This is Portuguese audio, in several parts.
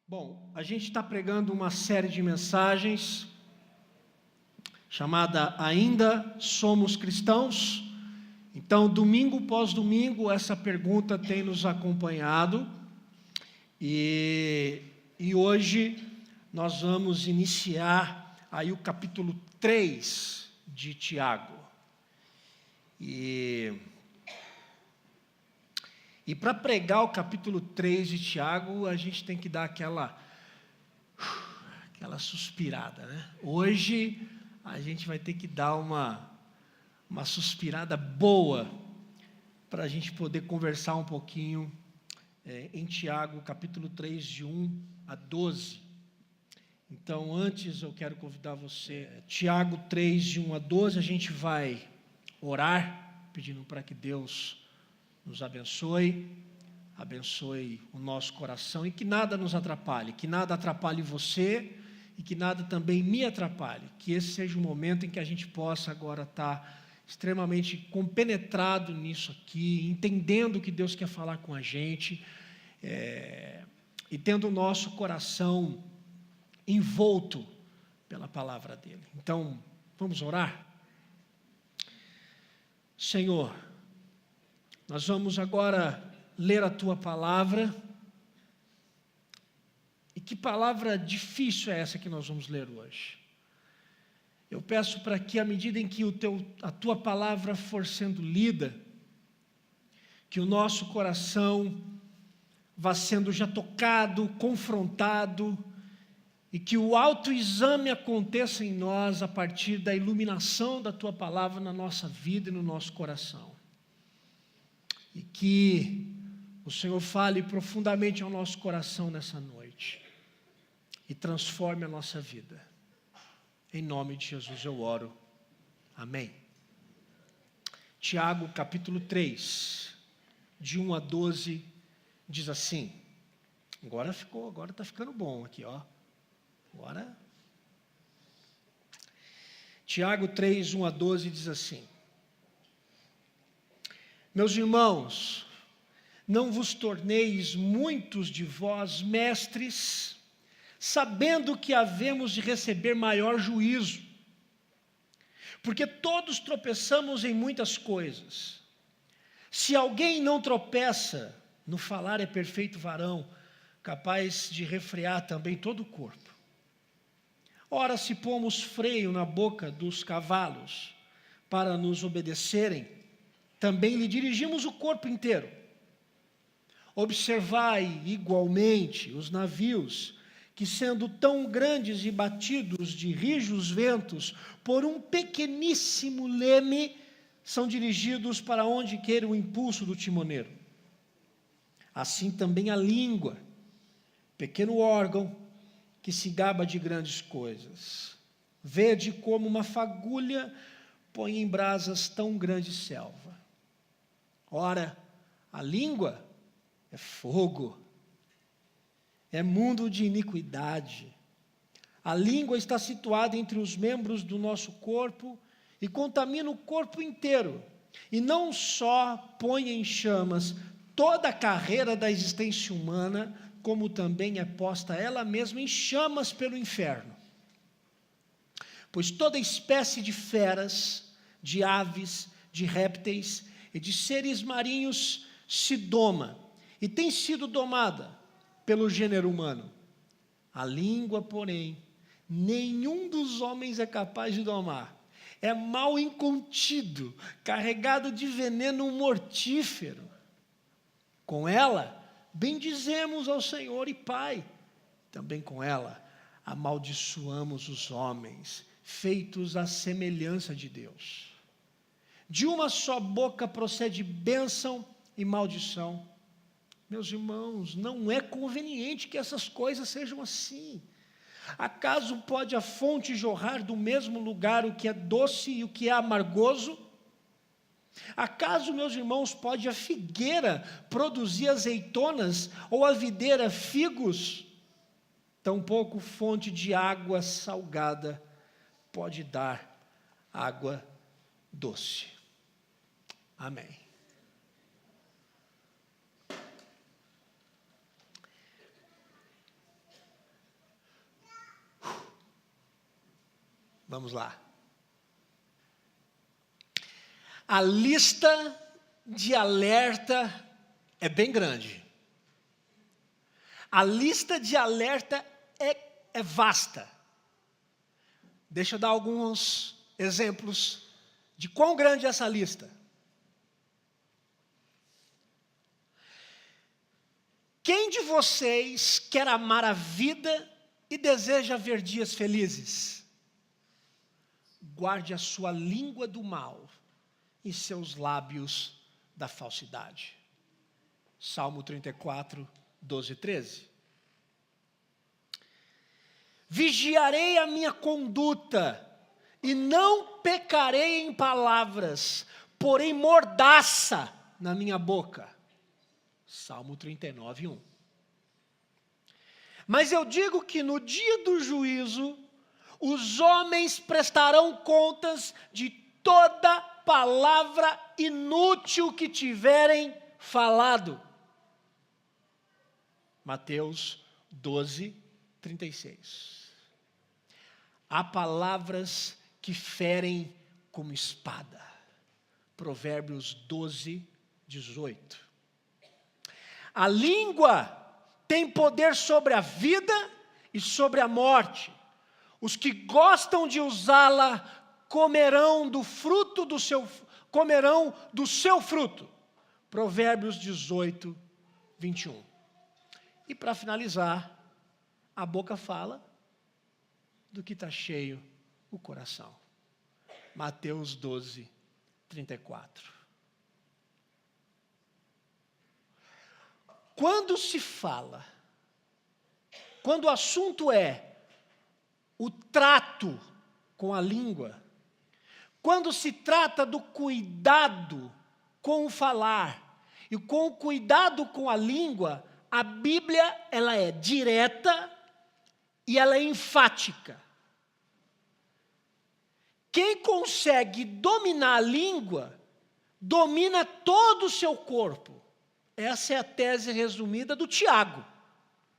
Bom, a gente está pregando uma série de mensagens chamada Ainda Somos Cristãos. Então, domingo pós domingo, essa pergunta tem nos acompanhado e hoje nós vamos iniciar aí o capítulo 3 de Tiago. E para pregar o capítulo 3 de Tiago, a gente tem que dar aquela suspirada, né? Hoje a gente vai ter que dar uma suspirada boa para a gente poder conversar um pouquinho em Tiago, capítulo 3, de 1 a 12. Então, antes eu quero convidar você, Tiago 3, de 1 a 12, a gente vai orar, pedindo para que Deus nos abençoe o nosso coração e que nada nos atrapalhe, que nada atrapalhe você e que nada também me atrapalhe, que esse seja o momento em que a gente possa agora estar extremamente compenetrado nisso aqui, entendendo o que Deus quer falar com a gente, e tendo o nosso coração envolto pela palavra dele. Então, vamos orar? Senhor, nós vamos agora ler a Tua palavra. E que palavra difícil é essa que nós vamos ler hoje? Eu peço para que, à medida em que a Tua palavra for sendo lida, que o nosso coração vá sendo já tocado, confrontado, e que o autoexame aconteça em nós a partir da iluminação da Tua palavra na nossa vida e no nosso coração. E que o Senhor fale profundamente ao nosso coração nessa noite e transforme a nossa vida. Em nome de Jesus eu oro. Amém. Tiago, capítulo 3, de 1 a 12, diz assim. Agora está ficando bom aqui, ó. Agora. Tiago 3, 1 a 12 diz assim. Meus irmãos, não vos torneis muitos de vós mestres, sabendo que havemos de receber maior juízo. Porque todos tropeçamos em muitas coisas. Se alguém não tropeça, no falar é perfeito varão, capaz de refrear também todo o corpo. Ora, se pomos freio na boca dos cavalos para nos obedecerem, também lhe dirigimos o corpo inteiro. Observai igualmente os navios, que sendo tão grandes e batidos de rijos ventos, por um pequeníssimo leme, são dirigidos para onde queira o impulso do timoneiro. Assim também a língua, pequeno órgão, que se gaba de grandes coisas. Vede como uma fagulha põe em brasas tão grande selva. Ora, a língua é fogo, é mundo de iniquidade. A língua está situada entre os membros do nosso corpo e contamina o corpo inteiro. E não só põe em chamas toda a carreira da existência humana, como também é posta ela mesma em chamas pelo inferno. Pois toda espécie de feras, de aves, de répteis e de seres marinhos se doma e tem sido domada pelo gênero humano. A língua, porém, nenhum dos homens é capaz de domar. É mal incontido, carregado de veneno mortífero. Com ela, bendizemos ao Senhor e Pai. Também com ela, amaldiçoamos os homens, feitos à semelhança de Deus. De uma só boca procede bênção e maldição. Meus irmãos, não é conveniente que essas coisas sejam assim. Acaso pode a fonte jorrar do mesmo lugar o que é doce e o que é amargoso? Acaso, meus irmãos, pode a figueira produzir azeitonas ou a videira figos? Tampouco fonte de água salgada pode dar água doce. Amém. Vamos lá. A lista de alerta é bem grande. A lista de alerta é vasta. Deixa eu dar alguns exemplos de quão grande é essa lista. Quem de vocês quer amar a vida e deseja ver dias felizes? Guarde a sua língua do mal e seus lábios da falsidade. Salmo 34, 12 e 13. Vigiarei a minha conduta e não pecarei em palavras, porém mordaça na minha boca. Salmo 39, 1. Mas eu digo que no dia do juízo, os homens prestarão contas de toda palavra inútil que tiverem falado. Mateus 12, 36. Há palavras que ferem como espada. Provérbios 12, 18. A língua tem poder sobre a vida e sobre a morte. Os que gostam de usá-la comerão do seu fruto. Provérbios 18, 21. E para finalizar, a boca fala do que está cheio o coração. Mateus 12, 34. Quando se fala, quando o assunto é o trato com a língua, quando se trata do cuidado com o falar e com o cuidado com a língua, a Bíblia ela é direta e ela é enfática. Quem consegue dominar a língua, domina todo o seu corpo. Essa é a tese resumida do Tiago,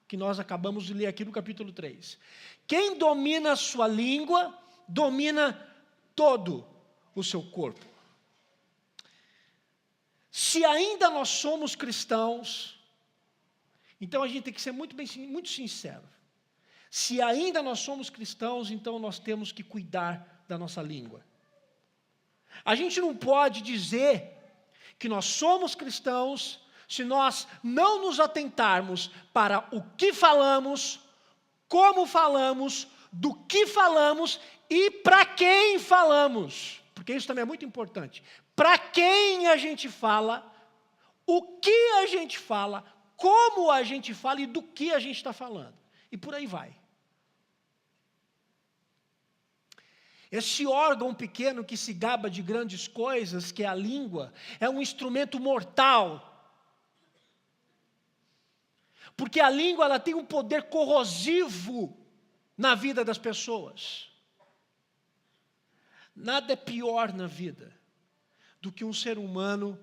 que nós acabamos de ler aqui no capítulo 3. Quem domina a sua língua, domina todo o seu corpo. Se ainda nós somos cristãos, então a gente tem que ser muito sincero. Se ainda nós somos cristãos, então nós temos que cuidar da nossa língua. A gente não pode dizer que nós somos cristãos se nós não nos atentarmos para o que falamos, como falamos, do que falamos e para quem falamos. Porque isso também é muito importante. Para quem a gente fala, o que a gente fala, como a gente fala e do que a gente está falando. E por aí vai. Esse órgão pequeno que se gaba de grandes coisas, que é a língua, é um instrumento mortal. Porque a língua ela tem um poder corrosivo na vida das pessoas. Nada é pior na vida do que um ser humano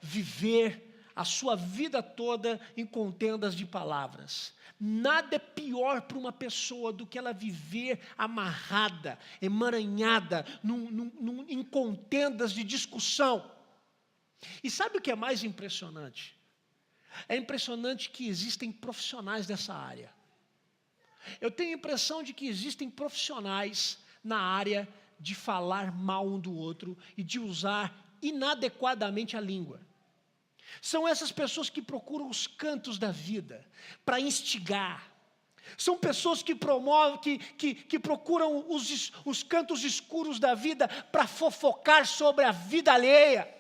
viver a sua vida toda em contendas de palavras. Nada é pior para uma pessoa do que ela viver amarrada, emaranhada em contendas de discussão. E sabe o que é mais impressionante? É impressionante que existem profissionais dessa área. Eu tenho a impressão de que existem profissionais na área de falar mal um do outro e de usar inadequadamente a língua. São essas pessoas que procuram os cantos da vida para instigar. São pessoas que promovem, que procuram os cantos escuros da vida para fofocar sobre a vida alheia.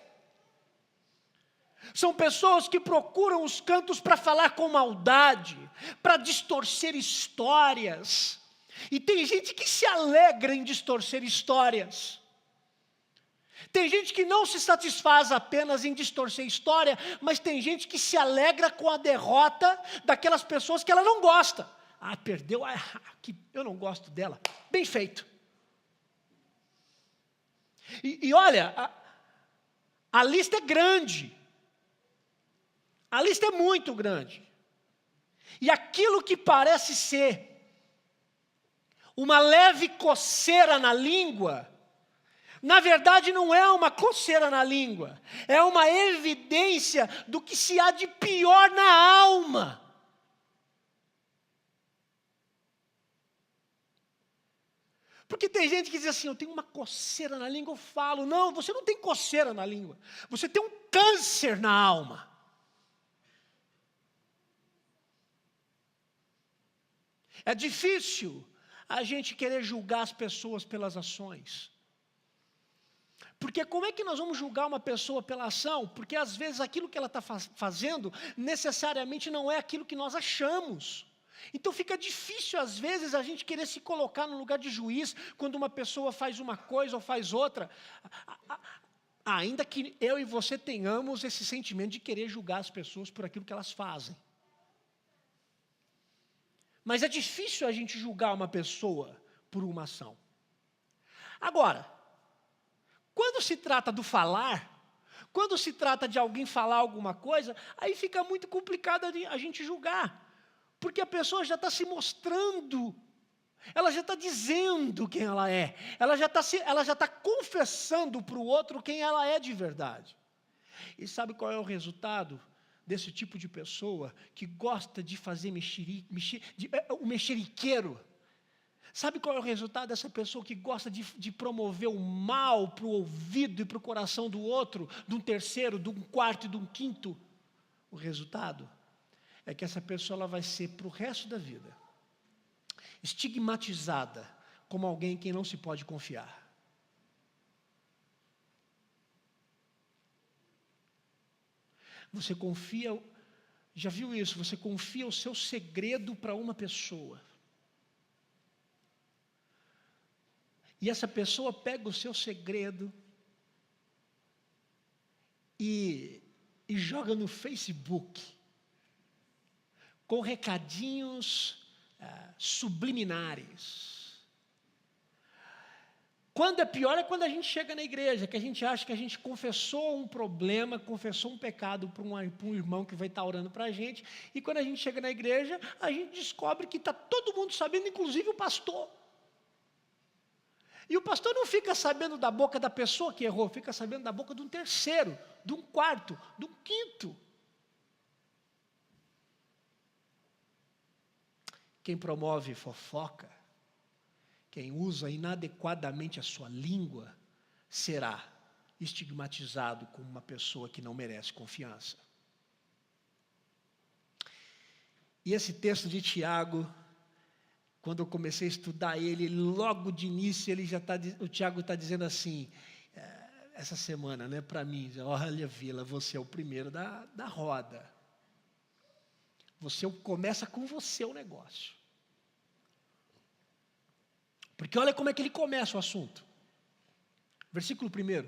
São pessoas que procuram os cantos para falar com maldade, para distorcer histórias. E tem gente que se alegra em distorcer histórias. Tem gente que não se satisfaz apenas em distorcer história, mas tem gente que se alegra com a derrota daquelas pessoas que ela não gosta. Ah, perdeu, eu não gosto dela. Bem feito. E olha, a lista é grande. A lista é muito grande. E aquilo que parece ser uma leve coceira na língua, na verdade não é uma coceira na língua, é uma evidência do que se há de pior na alma. Porque tem gente que diz assim, eu tenho uma coceira na língua, eu falo. Não, você não tem coceira na língua, você tem um câncer na alma. É difícil a gente querer julgar as pessoas pelas ações. Porque como é que nós vamos julgar uma pessoa pela ação? Porque às vezes aquilo que ela está fazendo necessariamente não é aquilo que nós achamos. Então fica difícil às vezes a gente querer se colocar no lugar de juiz quando uma pessoa faz uma coisa ou faz outra. Ainda que eu e você tenhamos esse sentimento de querer julgar as pessoas por aquilo que elas fazem. Mas é difícil a gente julgar uma pessoa por uma ação. Agora, quando se trata do falar, quando se trata de alguém falar alguma coisa, aí fica muito complicado a gente julgar. Porque a pessoa já está se mostrando, ela já está dizendo quem ela é, ela já está confessando para o outro quem ela é de verdade. E sabe qual é o resultado desse tipo de pessoa que gosta de fazer o mexeriqueiro? Sabe qual é o resultado dessa pessoa que gosta de promover o mal para o ouvido e para o coração do outro, de um terceiro, de um quarto e de um quinto? O resultado é que essa pessoa ela vai ser para o resto da vida estigmatizada como alguém em quem não se pode confiar. Você confia, já viu isso? Você confia o seu segredo para uma pessoa. E essa pessoa pega o seu segredo e joga no Facebook, com recadinhos subliminares. Quando é pior é quando a gente chega na igreja, que a gente acha que a gente confessou um problema, confessou um pecado para um irmão que vai estar orando para a gente, e quando a gente chega na igreja, a gente descobre que está todo mundo sabendo, inclusive o pastor. E o pastor não fica sabendo da boca da pessoa que errou, fica sabendo da boca de um terceiro, de um quarto, de um quinto. Quem promove fofoca, quem usa inadequadamente a sua língua, será estigmatizado como uma pessoa que não merece confiança. E esse texto de Tiago, quando eu comecei a estudar ele, logo de início o Tiago está dizendo assim, essa semana, né, para mim, olha Vila, você é o primeiro da roda. Começa com você o negócio. Porque olha como é que ele começa o assunto. Versículo 1.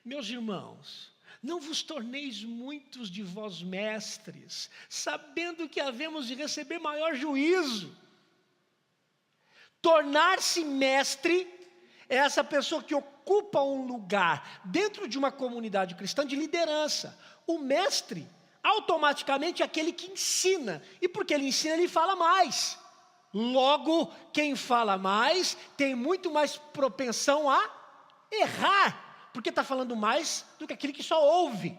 Meus irmãos, não vos torneis muitos de vós mestres, sabendo que havemos de receber maior juízo. Tornar-se mestre é essa pessoa que ocupa um lugar dentro de uma comunidade cristã de liderança. O mestre, automaticamente, é aquele que ensina. E porque ele ensina, ele fala mais. Logo, quem fala mais tem muito mais propensão a errar, porque está falando mais do que aquele que só ouve.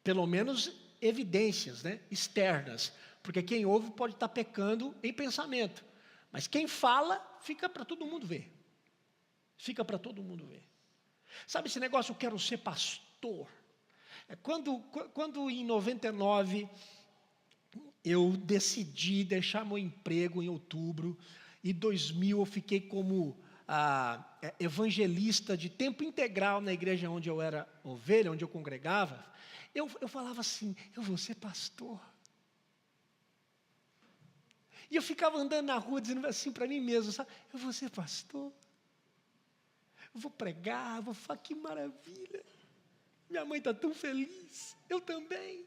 Pelo menos evidências, né, externas. Porque quem ouve pode estar pecando em pensamento. Mas quem fala, fica para todo mundo ver. Fica para todo mundo ver. Sabe esse negócio, eu quero ser pastor? Quando em 99, eu decidi deixar meu emprego em outubro, e 2000 eu fiquei como evangelista de tempo integral na igreja onde eu era ovelha, onde eu congregava, eu falava assim, eu vou ser pastor. E eu ficava andando na rua dizendo assim para mim mesmo, sabe? Eu vou ser pastor. Eu vou pregar, eu vou falar, que maravilha. Minha mãe está tão feliz, eu também.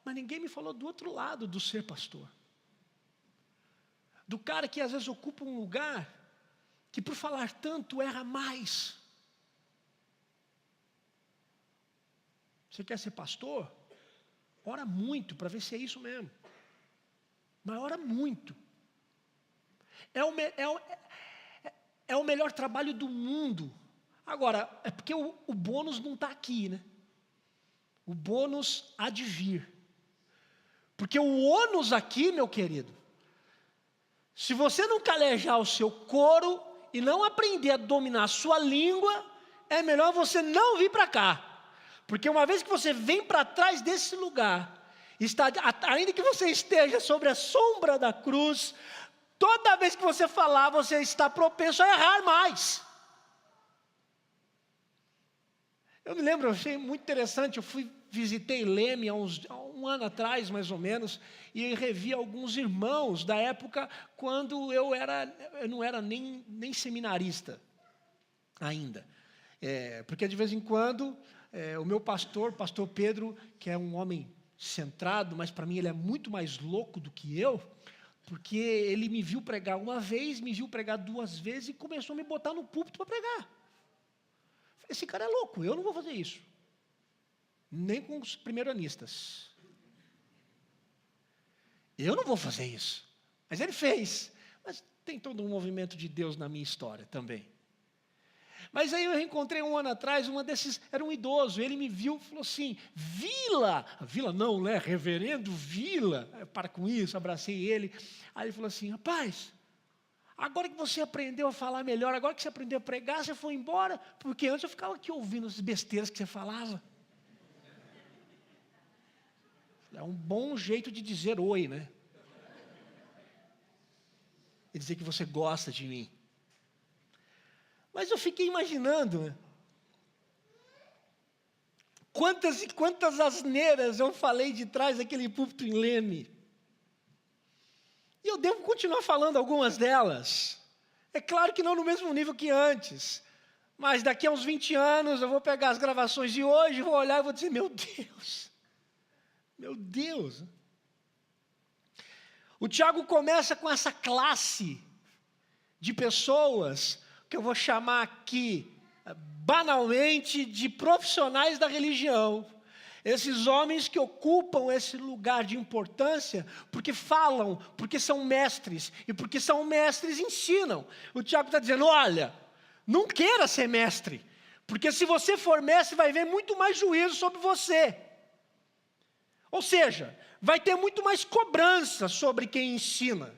Mas ninguém me falou do outro lado do ser pastor. Do cara que às vezes ocupa um lugar que por falar tanto erra mais. Você quer ser pastor? Ora muito para ver se é isso mesmo. Mas ora muito. É o, me- é o- é o melhor trabalho do mundo. Agora, é porque o bônus não está aqui, né? O bônus há de vir. Porque o ônus aqui, meu querido, se você não calejar o seu couro e não aprender a dominar a sua língua, é melhor você não vir para cá. Porque uma vez que você vem para trás desse lugar, ainda que você esteja sobre a sombra da cruz, toda vez que você falar, você está propenso a errar mais. Eu me lembro, eu achei muito interessante, visitei Leme há um ano atrás, mais ou menos, e revi alguns irmãos da época quando eu não era nem seminarista ainda. Porque de vez em quando, o meu pastor Pedro, que é um homem centrado, mas para mim ele é muito mais louco do que eu, porque ele me viu pregar uma vez, me viu pregar 2 vezes e começou a me botar no púlpito para pregar. Esse cara é louco, eu não vou fazer isso. Nem com os primeiranistas. Eu não vou fazer isso. Mas ele fez. Mas tem todo um movimento de Deus na minha história também. Mas aí eu reencontrei um ano atrás, era um idoso, ele me viu e falou assim, Vila não, né, reverendo Vila, para com isso, abracei ele. Aí ele falou assim, rapaz, agora que você aprendeu a falar melhor, agora que você aprendeu a pregar, você foi embora, porque antes eu ficava aqui ouvindo as besteiras que você falava. É um bom jeito de dizer oi, né? E dizer que você gosta de mim. Mas eu fiquei imaginando, né? Quantas e quantas asneiras eu falei de trás daquele púlpito em Leme. E eu devo continuar falando algumas delas. É claro que não no mesmo nível que antes. Mas daqui a uns 20 anos eu vou pegar as gravações de hoje, vou olhar e vou dizer, meu Deus. O Tiago começa com essa classe de pessoas, que eu vou chamar aqui, banalmente, de profissionais da religião. Esses homens que ocupam esse lugar de importância, porque falam, porque são mestres, e porque são mestres ensinam. O Tiago está dizendo, olha, não queira ser mestre, porque se você for mestre, vai haver muito mais juízo sobre você. Ou seja, vai ter muito mais cobrança sobre quem ensina.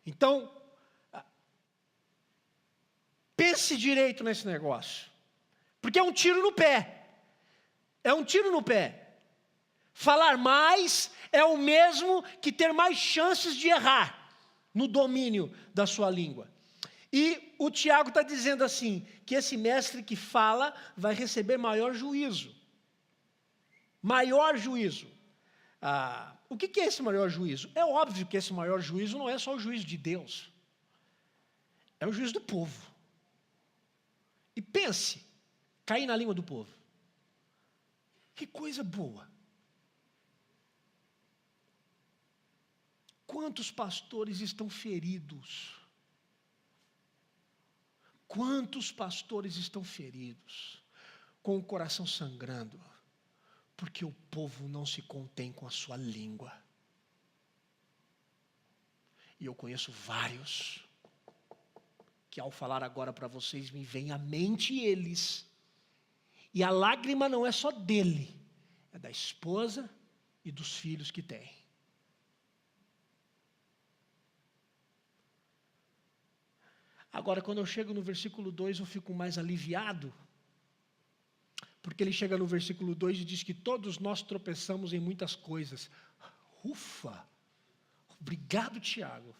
Então, pense direito nesse negócio. Porque é um tiro no pé. É um tiro no pé. Falar mais é o mesmo que ter mais chances de errar no domínio da sua língua. E o Tiago está dizendo assim, que esse mestre que fala vai receber maior juízo. Maior juízo. O que é esse maior juízo? É óbvio que esse maior juízo não é só o juízo de Deus. É o juízo do povo. E pense, cair na língua do povo. Que coisa boa. Quantos pastores estão feridos? Quantos pastores estão feridos? Com o coração sangrando. Porque o povo não se contém com a sua língua. E eu conheço vários que ao falar agora para vocês me vem à mente eles. E a lágrima não é só dele, é da esposa e dos filhos que tem. Agora, quando eu chego no versículo 2, eu fico mais aliviado, porque ele chega no versículo 2 e diz que todos nós tropeçamos em muitas coisas. Ufa! Obrigado, Tiago.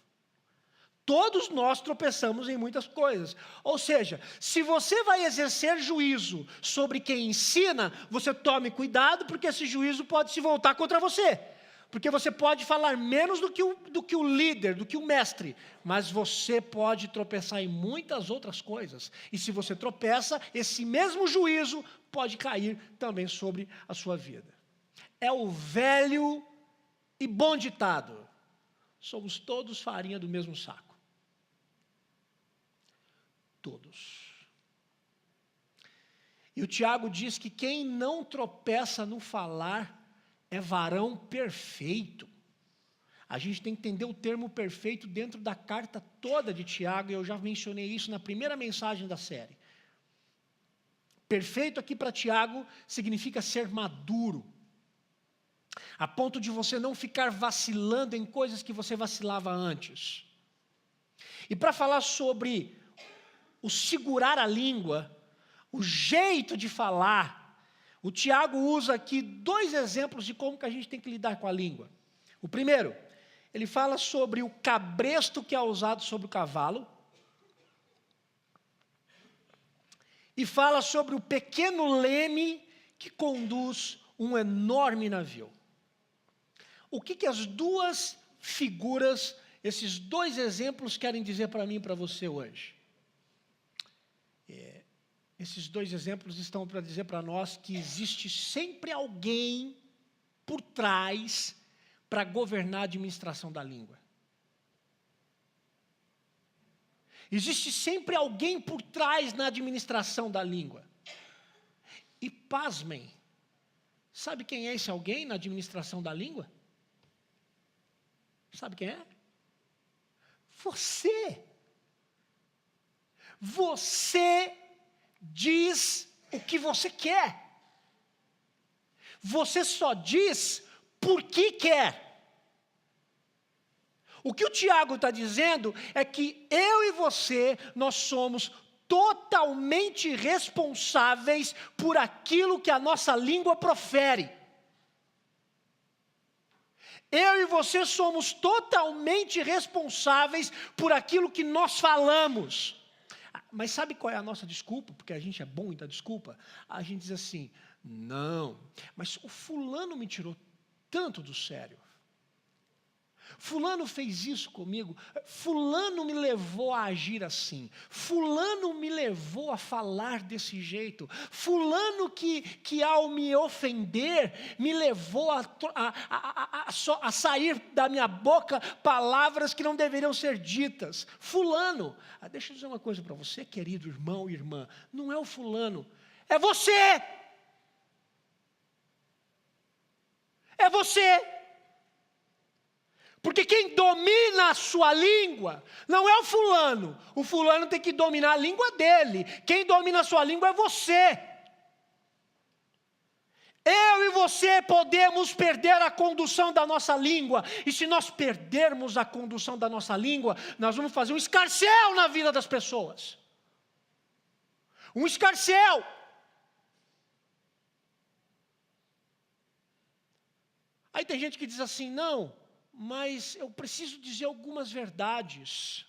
Todos nós tropeçamos em muitas coisas. Ou seja, se você vai exercer juízo sobre quem ensina, você tome cuidado, porque esse juízo pode se voltar contra você. Porque você pode falar menos do que o líder, do que o mestre, mas você pode tropeçar em muitas outras coisas. E se você tropeça, esse mesmo juízo pode cair também sobre a sua vida. É o velho e bom ditado: somos todos farinha do mesmo saco. Todos. E o Tiago diz que quem não tropeça no falar é varão perfeito. A gente tem que entender o termo perfeito dentro da carta toda de Tiago, e eu já mencionei isso na primeira mensagem da série. Perfeito aqui para Tiago significa ser maduro, a ponto de você não ficar vacilando em coisas que você vacilava antes. E para falar sobre o segurar a língua, o jeito de falar, o Tiago usa aqui 2 exemplos de como que a gente tem que lidar com a língua. O primeiro, ele fala sobre o cabresto que é usado sobre o cavalo, e fala sobre o pequeno leme que conduz um enorme navio. O que as 2 figuras, esses 2 exemplos querem dizer para mim e para você hoje? Esses 2 exemplos estão para dizer para nós que existe sempre alguém por trás para governar a administração da língua. Existe sempre alguém por trás na administração da língua. E pasmem, sabe quem é esse alguém na administração da língua? Sabe quem é? Você. Você diz o que você quer. Você só diz por que quer. O que o Tiago está dizendo é que eu e você, nós somos totalmente responsáveis por aquilo que a nossa língua profere. Eu e você somos totalmente responsáveis por aquilo que nós falamos. Mas sabe qual é a nossa desculpa? Porque a gente é bom em dar desculpa. A gente diz assim, não, mas o fulano me tirou tanto do sério. Fulano fez isso comigo, fulano me levou a agir assim, fulano me levou a falar desse jeito, fulano que ao me ofender, me levou a sair da minha boca palavras que não deveriam ser ditas. Fulano, deixa eu dizer uma coisa para você, querido irmão e irmã, não é o fulano, é você! É você! Porque quem domina a sua língua não é o fulano tem que dominar a língua dele. Quem domina a sua língua é você. Eu e você podemos perder a condução da nossa língua, e se nós perdermos a condução da nossa língua, nós vamos fazer um escarcéu na vida das pessoas. Um escarcéu. Aí tem gente que diz assim, não, mas eu preciso dizer algumas verdades.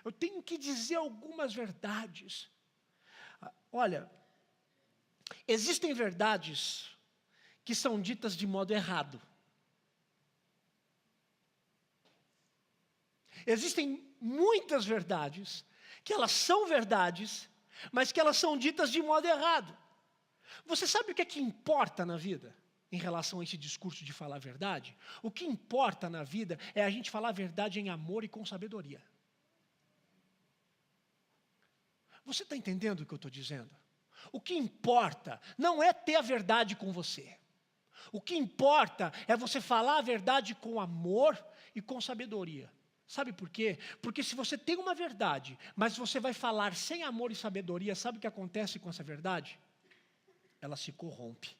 Eu tenho que dizer algumas verdades. Olha, existem verdades que são ditas de modo errado. Existem muitas verdades que elas são verdades, mas que elas são ditas de modo errado. Você sabe o que é que importa na vida? Em relação a esse discurso de falar a verdade, o que importa na vida é a gente falar a verdade em amor e com sabedoria. Você está entendendo o que eu estou dizendo? O que importa não é ter a verdade com você. O que importa é você falar a verdade com amor e com sabedoria. Sabe por quê? Porque se você tem uma verdade, mas você vai falar sem amor e sabedoria, sabe o que acontece com essa verdade? Ela se corrompe.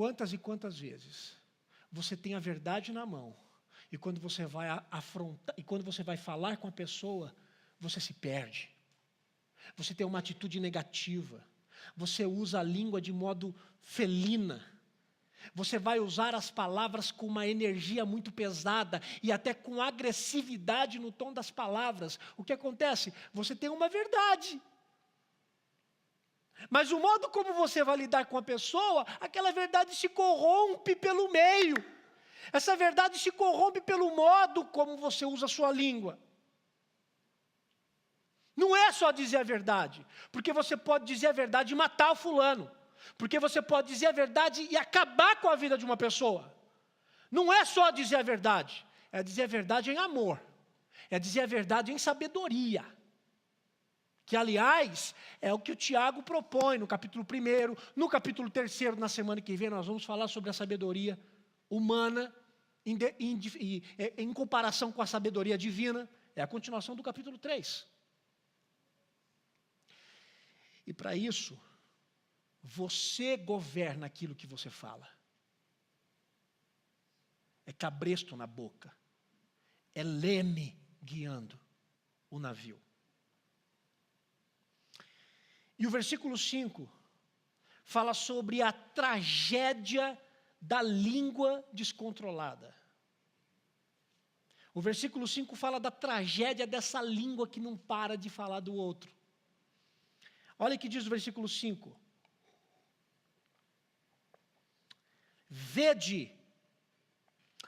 Quantas e quantas vezes você tem a verdade na mão, e quando você vai afrontar, e quando você vai falar com a pessoa, você se perde. Você tem uma atitude negativa. Você usa a língua de modo felina. Você vai usar as palavras com uma energia muito pesada e até com agressividade no tom das palavras. O que acontece? Você tem uma verdade. Mas o modo como você vai lidar com a pessoa, aquela verdade se corrompe pelo meio. Essa verdade se corrompe pelo modo como você usa a sua língua. Não é só dizer a verdade, porque você pode dizer a verdade e matar o fulano. Porque você pode dizer a verdade e acabar com a vida de uma pessoa. Não é só dizer a verdade, é dizer a verdade em amor. É dizer a verdade em sabedoria. Que, aliás, é o que o Tiago propõe no capítulo 1º, no capítulo 3º, na semana que vem, nós vamos falar sobre a sabedoria humana, em comparação com a sabedoria divina. É a continuação do capítulo 3. E para isso, você governa aquilo que você fala. É cabresto na boca. É leme guiando o navio. E o versículo 5 fala sobre a tragédia da língua descontrolada. O versículo 5 fala da tragédia dessa língua que não para de falar do outro. Olha o que diz o versículo 5. Vede,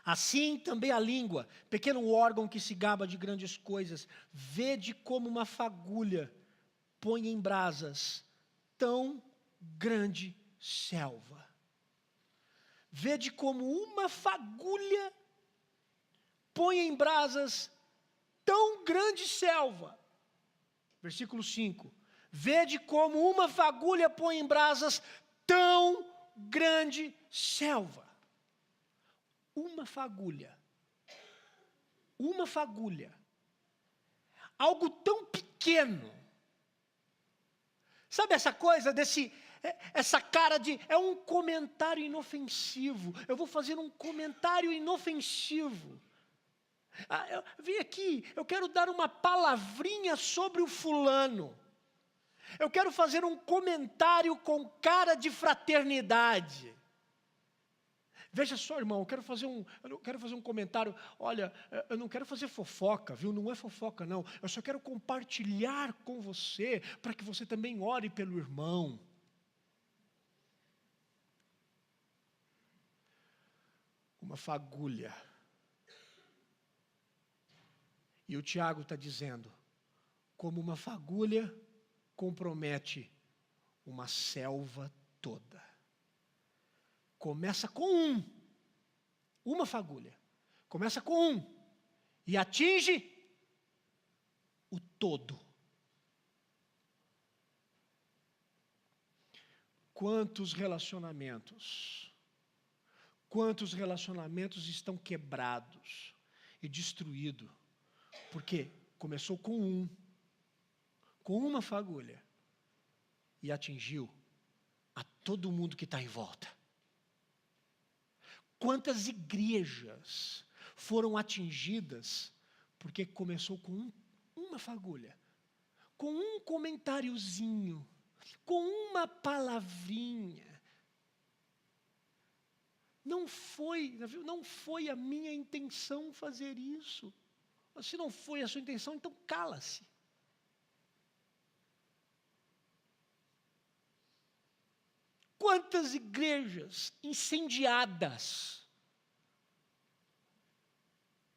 assim também a língua, pequeno órgão que se gaba de grandes coisas, vede como uma fagulha põe em brasas tão grande selva. Vede como uma fagulha põe em brasas tão grande selva. Versículo 5. Vede como uma fagulha põe em brasas tão grande selva. Uma fagulha. Uma fagulha. Algo tão pequeno. Sabe essa coisa essa cara de, é um comentário inofensivo. Eu vou fazer um comentário inofensivo. Eu vim aqui, eu quero dar uma palavrinha sobre o fulano. Eu quero fazer um comentário com cara de fraternidade. Veja só, irmão, eu quero fazer um comentário. Olha, eu não quero fazer fofoca, viu? Não é fofoca, não. Eu só quero compartilhar com você, para que você também ore pelo irmão. Uma fagulha. E o Tiago está dizendo, como uma fagulha compromete uma selva toda. Começa com uma fagulha. Começa com e atinge o todo. Quantos relacionamentos estão quebrados e destruídos, porque começou com uma fagulha, e atingiu a todo mundo que está em volta. Quantas igrejas foram atingidas porque começou com uma fagulha, com um comentáriozinho, com uma palavrinha. Não foi a minha intenção fazer isso. Se não foi a sua intenção, então cala-se. Quantas igrejas incendiadas,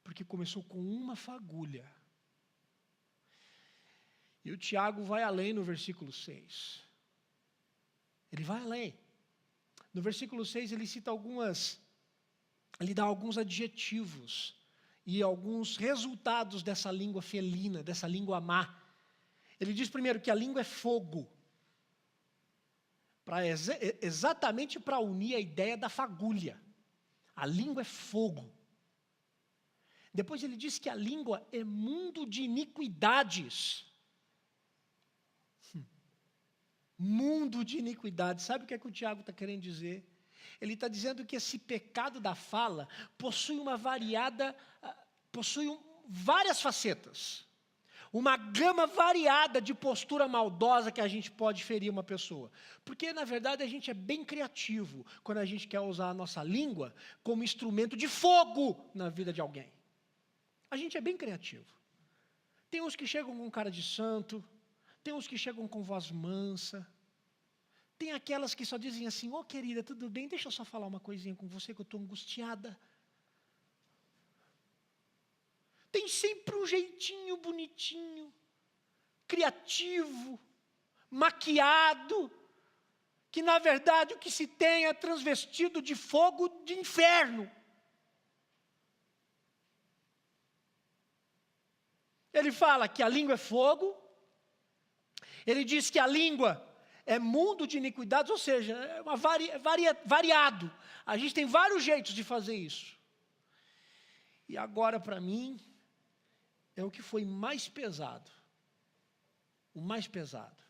porque começou com uma fagulha. E o Tiago vai além no versículo 6. Ele vai além. No versículo 6 ele dá alguns adjetivos e alguns resultados dessa língua felina, dessa língua má. Ele diz primeiro que a língua é fogo. Exatamente para unir a ideia da fagulha. A língua é fogo. Depois ele diz que a língua é mundo de iniquidades. Mundo de iniquidades. Sabe o que é que o Tiago está querendo dizer? Ele está dizendo que esse pecado da fala possui várias facetas. Uma gama variada de postura maldosa que a gente pode ferir uma pessoa. Porque, na verdade, a gente é bem criativo quando a gente quer usar a nossa língua como instrumento de fogo na vida de alguém. A gente é bem criativo. Tem uns que chegam com cara de santo, tem uns que chegam com voz mansa, tem aquelas que só dizem assim, ô querida, tudo bem, deixa eu só falar uma coisinha com você que eu estou angustiada. Tem sempre um jeitinho bonitinho, criativo, maquiado, que na verdade o que se tem é transvestido de fogo de inferno. Ele fala que a língua é fogo, Ele diz que a língua é mundo de iniquidades, ou seja, é variado. A gente tem vários jeitos de fazer isso. E agora, para mim, é o que foi mais pesado. O mais pesado.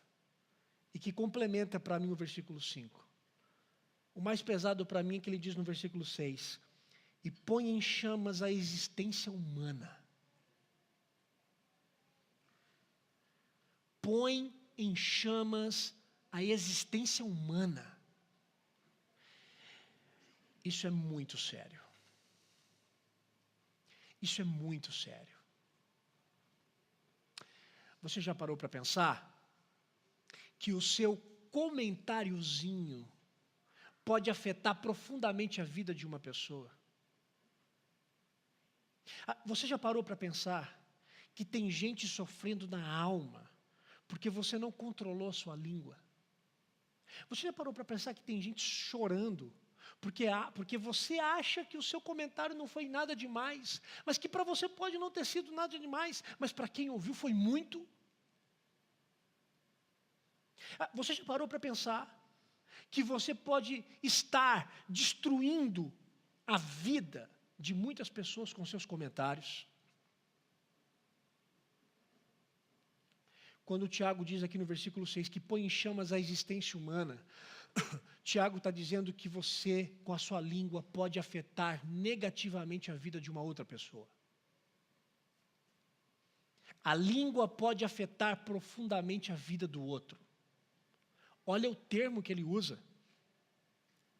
E que complementa para mim o versículo 5. O mais pesado para mim é que ele diz no versículo 6: e põe em chamas a existência humana. Põe em chamas a existência humana. Isso é muito sério. Isso é muito sério. Você já parou para pensar que o seu comentáriozinho pode afetar profundamente a vida de uma pessoa? Você já parou para pensar que tem gente sofrendo na alma porque você não controlou a sua língua? Você já parou para pensar que tem gente chorando porque você acha que o seu comentário não foi nada demais, mas que para você pode não ter sido nada demais, mas para quem ouviu foi muito? Você já parou para pensar que você pode estar destruindo a vida de muitas pessoas com seus comentários? Quando o Tiago diz aqui no versículo 6 que põe em chamas a existência humana, Tiago está dizendo que você, com a sua língua, pode afetar negativamente a vida de uma outra pessoa. A língua pode afetar profundamente a vida do outro. Olha o termo que ele usa.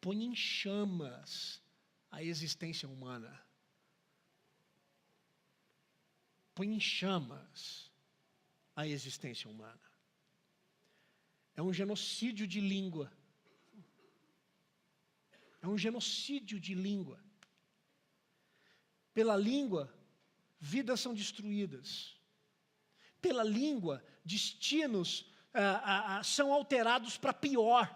Põe em chamas a existência humana. Põe em chamas a existência humana. É um genocídio de língua. É um genocídio de língua. Pela língua, vidas são destruídas. Pela língua, destinos são alterados para pior.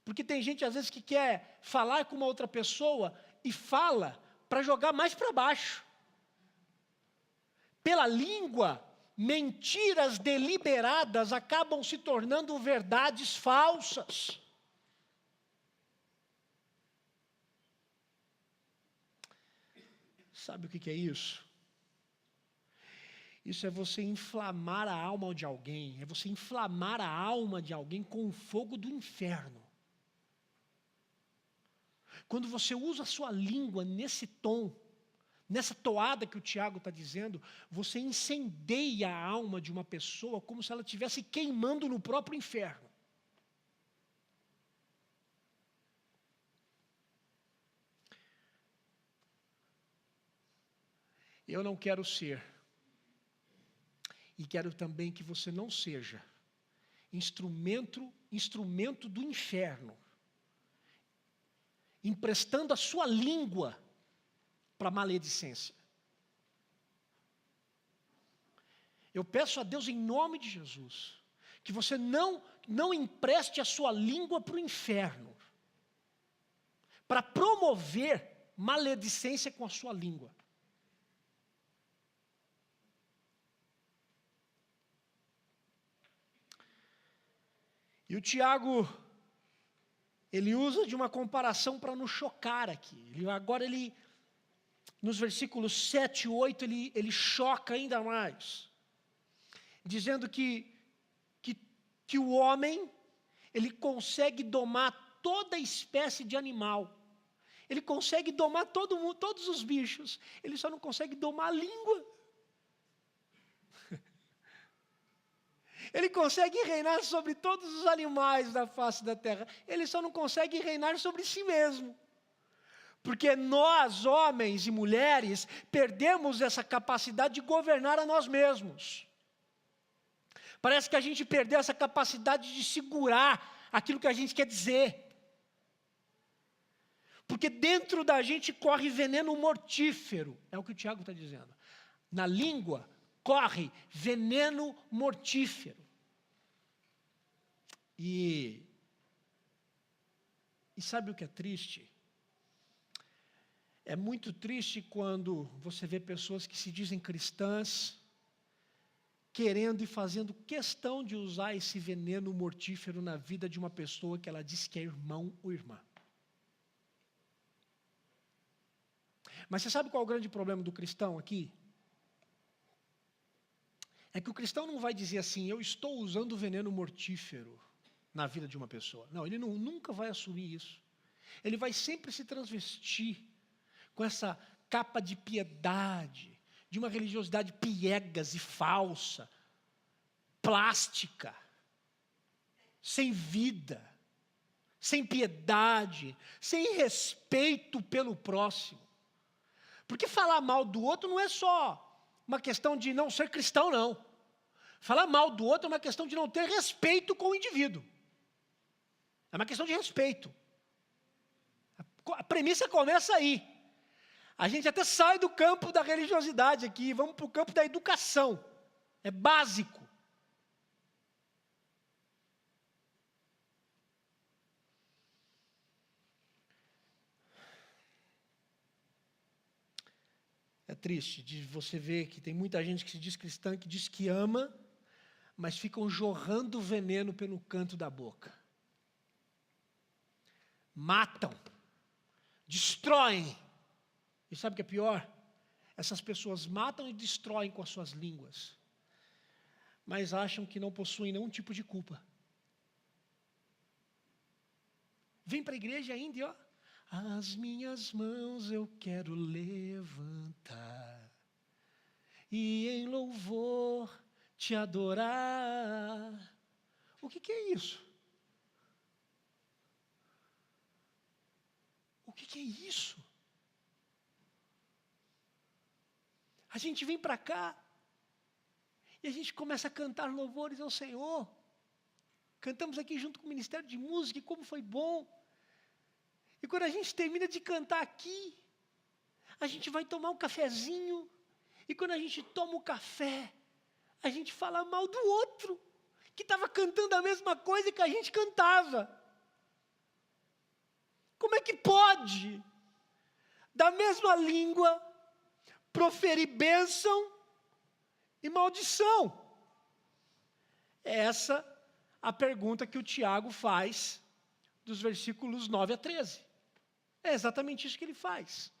Porque tem gente às vezes que quer falar com uma outra pessoa e fala para jogar mais para baixo. Pela língua, mentiras deliberadas acabam se tornando verdades falsas. Sabe o que é isso? Isso é você inflamar a alma de alguém, é você inflamar a alma de alguém com o fogo do inferno. Quando você usa a sua língua nesse tom, nessa toada que o Tiago está dizendo, você incendeia a alma de uma pessoa como se ela estivesse queimando no próprio inferno. Eu não quero ser, e quero também que você não seja, instrumento do inferno, emprestando a sua língua para maledicência. Eu peço a Deus em nome de Jesus, que você não empreste a sua língua para o inferno, para promover maledicência com a sua língua. E o Tiago, ele usa de uma comparação para nos chocar aqui. Agora nos versículos 7 e 8, ele choca ainda mais. Dizendo que o homem, ele consegue domar toda espécie de animal. Ele consegue domar todos os bichos. Ele só não consegue domar a língua. Ele consegue reinar sobre todos os animais da face da terra. Ele só não consegue reinar sobre si mesmo. Porque nós, homens e mulheres, perdemos essa capacidade de governar a nós mesmos. Parece que a gente perdeu essa capacidade de segurar aquilo que a gente quer dizer. Porque dentro da gente corre veneno mortífero. É o que o Tiago está dizendo. Na língua corre veneno mortífero. E sabe o que é triste? É muito triste quando você vê pessoas que se dizem cristãs, querendo e fazendo questão de usar esse veneno mortífero na vida de uma pessoa que ela diz que é irmão ou irmã. Mas você sabe qual é o grande problema do cristão aqui? É que o cristão não vai dizer assim, eu estou usando veneno mortífero na vida de uma pessoa. Não, ele nunca vai assumir isso. Ele vai sempre se transvestir com essa capa de piedade, de uma religiosidade piegas e falsa, plástica, sem vida, sem piedade, sem respeito pelo próximo. Porque falar mal do outro não é só uma questão de não ser cristão, não. Falar mal do outro é uma questão de não ter respeito com o indivíduo. É uma questão de respeito. A premissa começa aí. A gente até sai do campo da religiosidade aqui, vamos para o campo da educação. É básico. É triste de você ver que tem muita gente que se diz cristã, que diz que ama, mas ficam jorrando veneno pelo canto da boca. Matam, destroem. E sabe o que é pior? Essas pessoas matam e destroem com as suas línguas, mas acham que não possuem nenhum tipo de culpa. Vem para a igreja ainda e ó, as minhas mãos eu quero levantar e em louvor te adorar. O que é isso? O que é isso? A gente vem para cá e a gente começa a cantar louvores ao Senhor. Cantamos aqui junto com o Ministério de Música, e como foi bom. E quando a gente termina de cantar aqui, a gente vai tomar um cafezinho, e quando a gente toma o café, a gente fala mal do outro, que estava cantando a mesma coisa que a gente cantava. Como é que pode, da mesma língua, proferir bênção e maldição? É essa a pergunta que o Tiago faz dos versículos 9 a 13. É exatamente isso que ele faz.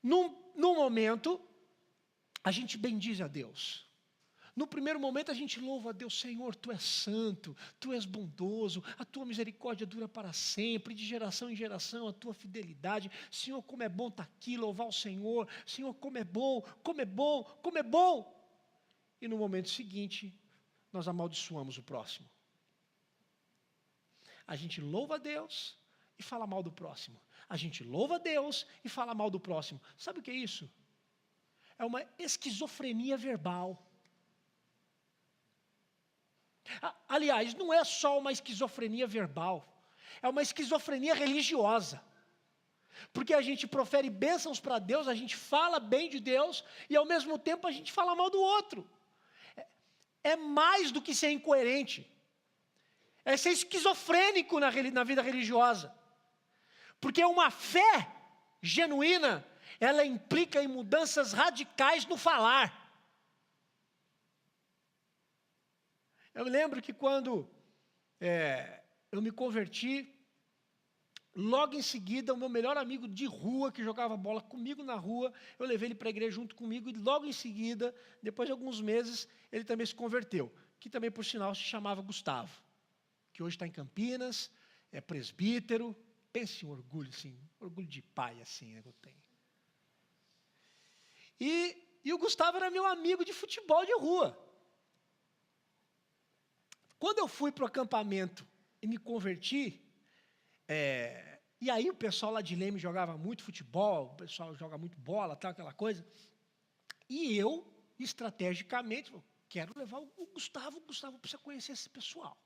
Num momento, a gente bendiz a Deus. No primeiro momento a gente louva a Deus, Senhor, Tu és santo, Tu és bondoso, a Tua misericórdia dura para sempre, de geração em geração a Tua fidelidade. Senhor, como é bom estar aqui, louvar o Senhor. Senhor, como é bom, como é bom, como é bom. E no momento seguinte, nós amaldiçoamos o próximo. A gente louva a Deus e fala mal do próximo. A gente louva a Deus e fala mal do próximo. Sabe o que é isso? É uma esquizofrenia verbal. Aliás, não é só uma esquizofrenia verbal, é uma esquizofrenia religiosa. Porque a gente profere bênçãos para Deus, a gente fala bem de Deus, e ao mesmo tempo a gente fala mal do outro. É mais do que ser incoerente, é ser esquizofrênico na vida religiosa. Porque uma fé genuína, ela implica em mudanças radicais no falar. Eu me lembro que quando eu me converti, logo em seguida, o meu melhor amigo de rua, que jogava bola comigo na rua, eu levei ele para a igreja junto comigo, e logo em seguida, depois de alguns meses, ele também se converteu, que também, por sinal, se chamava Gustavo, que hoje está em Campinas, é presbítero. Pense em orgulho, assim, orgulho de pai, assim, né, que eu tenho. E o Gustavo era meu amigo de futebol de rua. Quando eu fui para o acampamento e me converti, e aí o pessoal lá de Leme jogava muito futebol, o pessoal joga muito bola, tal, aquela coisa, e eu, estrategicamente, quero levar o Gustavo precisa conhecer esse pessoal.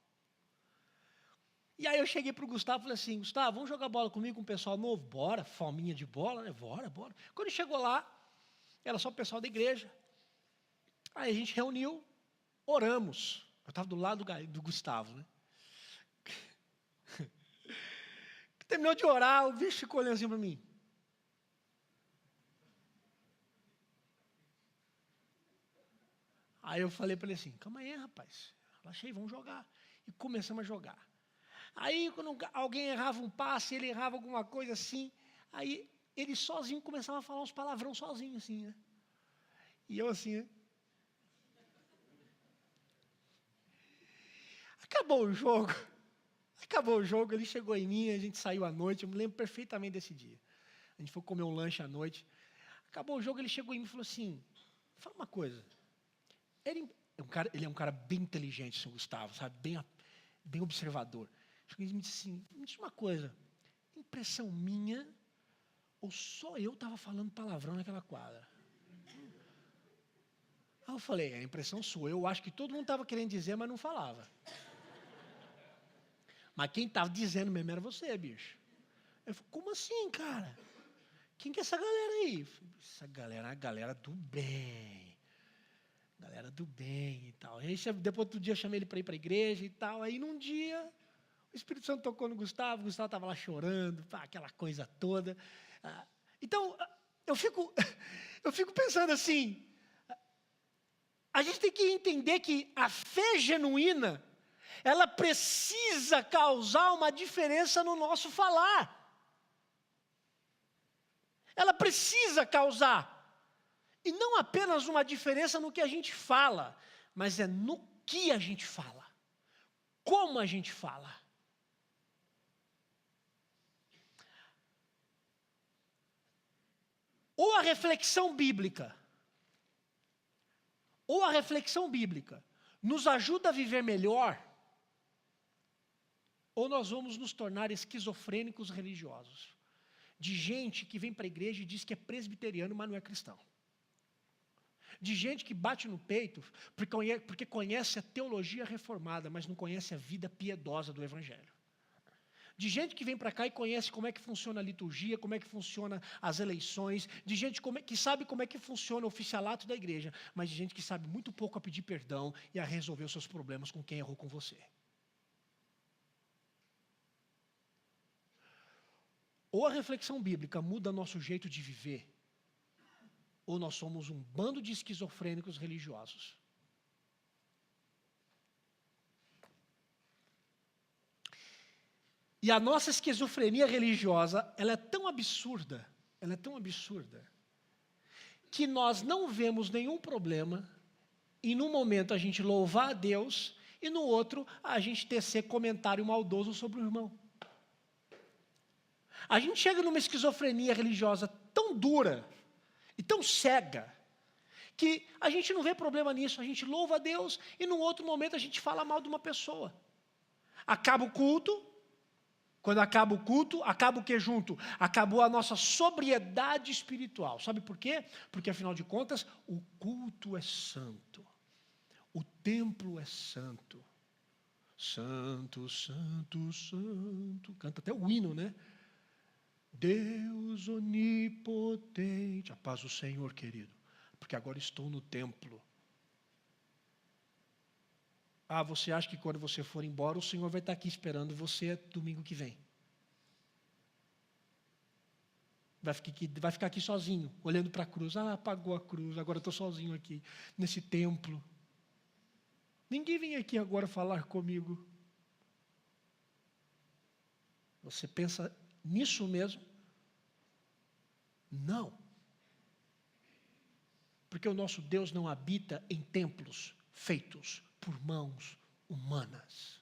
E aí eu cheguei para o Gustavo e falei assim, Gustavo, vamos jogar bola comigo com o pessoal novo? Bora, fominha de bola, né? Bora. Quando chegou lá, era só o pessoal da igreja. Aí a gente reuniu, oramos. Eu estava do lado do Gustavo, né? Terminou de orar, o bicho ficou olhando assim para mim. Aí eu falei para ele assim, calma aí, rapaz, relaxa aí, vamos jogar. E começamos a jogar. Aí, quando alguém errava um passe, ele errava alguma coisa assim, aí ele sozinho começava a falar uns palavrão sozinho, assim, né? E eu assim, né? Acabou o jogo, ele chegou em mim, a gente saiu à noite, eu me lembro perfeitamente desse dia. A gente foi comer um lanche à noite. Acabou o jogo, ele chegou em mim e falou assim, fala uma coisa, ele é um cara bem inteligente, o seu Gustavo, sabe? Bem observador. Ele me disse assim, me diz uma coisa, impressão minha, ou só eu estava falando palavrão naquela quadra? Aí eu falei, a impressão sua, eu acho que todo mundo estava querendo dizer, mas não falava. Mas quem estava dizendo mesmo era você, bicho. Eu falei, como assim, cara? Quem que é essa galera aí? Eu falei, essa galera é a galera do bem. Galera do bem e tal. Aí, depois do dia eu chamei ele para ir para a igreja e tal. Aí num dia, o Espírito Santo tocou no Gustavo, o Gustavo estava lá chorando, pá, aquela coisa toda. Então, eu fico pensando assim, a gente tem que entender que a fé genuína, ela precisa causar uma diferença no nosso falar. Ela precisa causar. E não apenas uma diferença no que a gente fala, mas é no que a gente fala. Como a gente fala. Ou a reflexão bíblica nos ajuda a viver melhor, ou nós vamos nos tornar esquizofrênicos religiosos. De gente que vem para a igreja e diz que é presbiteriano, mas não é cristão. De gente que bate no peito porque conhece a teologia reformada, mas não conhece a vida piedosa do Evangelho. De gente que vem para cá e conhece como é que funciona a liturgia, como é que funciona as eleições, de gente que sabe como é que funciona o oficialato da igreja, mas de gente que sabe muito pouco a pedir perdão e a resolver os seus problemas com quem errou com você. Ou a reflexão bíblica muda nosso jeito de viver, ou nós somos um bando de esquizofrênicos religiosos. E a nossa esquizofrenia religiosa, ela é tão absurda, que nós não vemos nenhum problema em num momento a gente louvar a Deus e no outro a gente tecer comentário maldoso sobre o irmão. A gente chega numa esquizofrenia religiosa tão dura e tão cega, que a gente não vê problema nisso, a gente louva a Deus e no outro momento a gente fala mal de uma pessoa. Acaba o culto, quando acaba o culto, acaba o que junto? Acabou a nossa sobriedade espiritual. Sabe por quê? Porque afinal de contas, o culto é santo, o templo é santo. Santo, santo, santo, canta até o hino, né? Deus onipotente, a paz do Senhor, querido, porque agora estou no templo. Ah, você acha que quando você for embora, o Senhor vai estar aqui esperando você domingo que vem? Vai ficar aqui sozinho, olhando para a cruz. Ah, apagou a cruz, agora estou sozinho aqui, nesse templo. Ninguém vem aqui agora falar comigo. Você pensa nisso mesmo? Não. Porque o nosso Deus não habita em templos feitos por mãos humanas.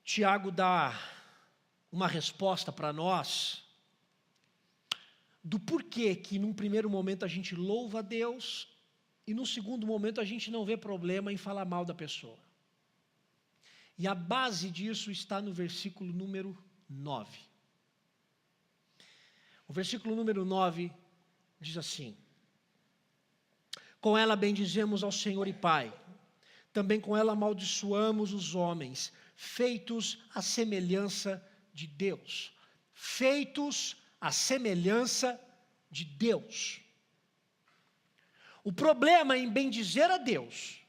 Tiago dá uma resposta para nós do porquê que num primeiro momento a gente louva a Deus e num segundo momento a gente não vê problema em falar mal da pessoa. E a base disso está no versículo número 9. O versículo número 9 diz assim: com ela bendizemos ao Senhor e Pai, também com ela amaldiçoamos os homens, feitos à semelhança de Deus. Feitos à semelhança de Deus. O problema em bendizer a Deus